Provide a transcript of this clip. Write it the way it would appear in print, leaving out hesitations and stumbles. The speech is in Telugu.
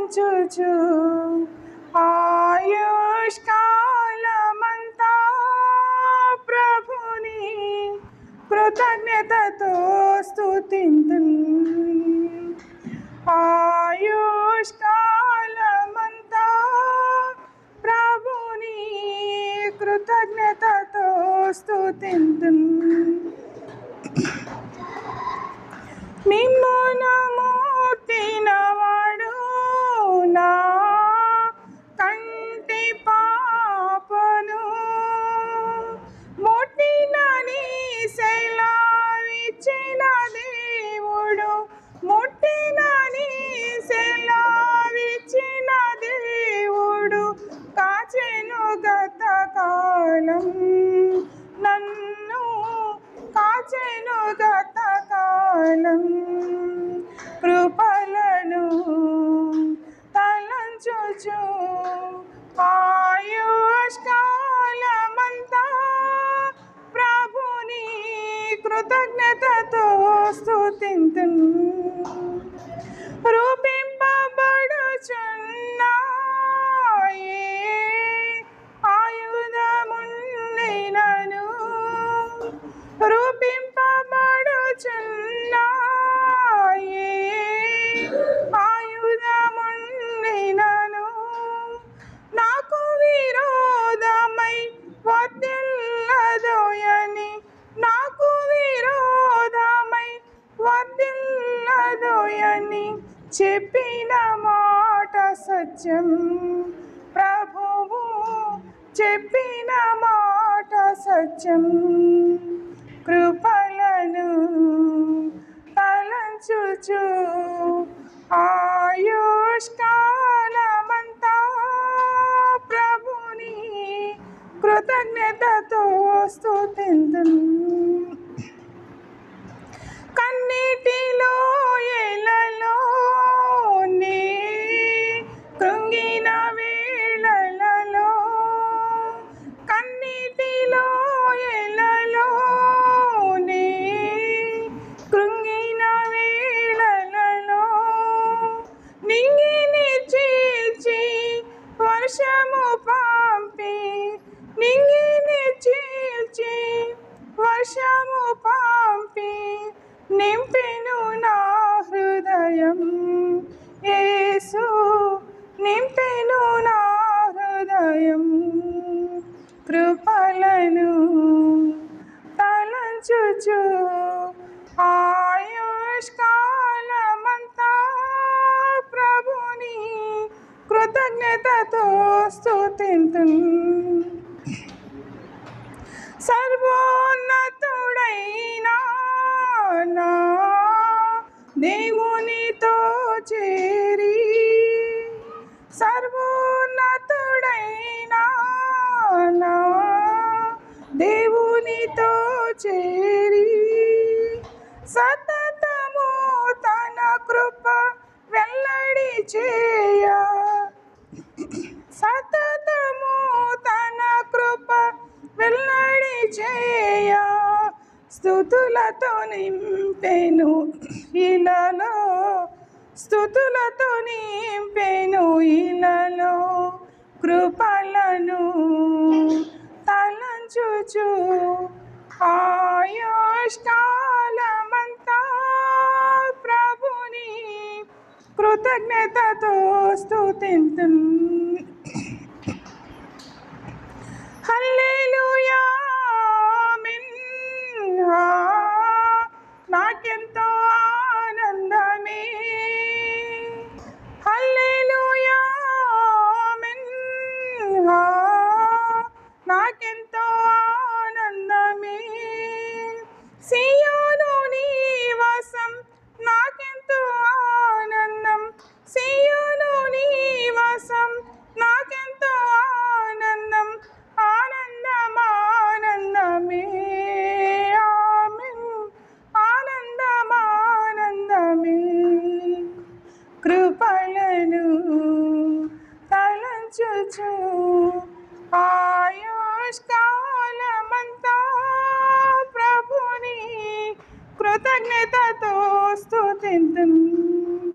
తలంచుచు ఆయుష్కాలమంతా ప్రభుని కృతజ్ఞతతో స్తుతింతున్. ఆయుష్కాలమంతా ప్రభుని కృతజ్ఞతతో స్తుతింతున్. మిమ్మును ముట్టినవాడు నా కంటి పాపను ముట్టినని సెలవిచ్చిన దేవుడు, ముట్టినని సెలవిచ్చిన దేవుడు కాచెను గతకాలం, నన్ను కాచెను గతకాలం. కృపలను తలంచుచు ఆయుష్కాలమంతా ప్రభుని కృతజ్ఞతతో స్తుతింతున్. రూపింపబడుచున్న ఏ ఆయుధమున్నైనను, రూపింపబడుచున్న ఏ ఆయుధమున్నైనను నాకు విరోధమై వర్ధిల్లదోయని, నాకు విరోధమై వర్ధిల్లదోయని చెప్పిన మాట సత్యం. ప్రభువు చెప్పిన మాట సత్యం. కృపలను తలంచుచు ఆయుష్కాలమంతా ప్రభుని కృతజ్ఞతతో స్తుతింతున్. కన్నీటిలో ఎలలో నే కృంగిన వేళలలో, కన్నీటిలో ఎలలో నే కృంగిన వేళలలో నింగిని చీల్చి వర్షము పంపి, నింగిని చీల్చి వర్షము పంపి నింపెను నా హృదయం. యేసు నింపెను నా హృదయం. కృపలను తలంచుచు ఆయుష్కాలమంతా ప్రభుని కృతజ్ఞతతో స్తుతింతున్. సర్వోన్నతుడైన నా దేవునితో చేరి, సర్వోన్నతుడైన నా దేవునితో చేరి సతతము తన కృప వెల్లడి చేయ, సతతము తన కృప వెల్లడి చేయ స్తుతులతో నింపెను ఇలలో, స్తుతులతో నింపెను ఇలలో. కృపలను తలంచుచు ఆయుష్కాలమంతా ప్రభుని కృతజ్ఞతతో స్తుతింతున్. హల్లెలూయా.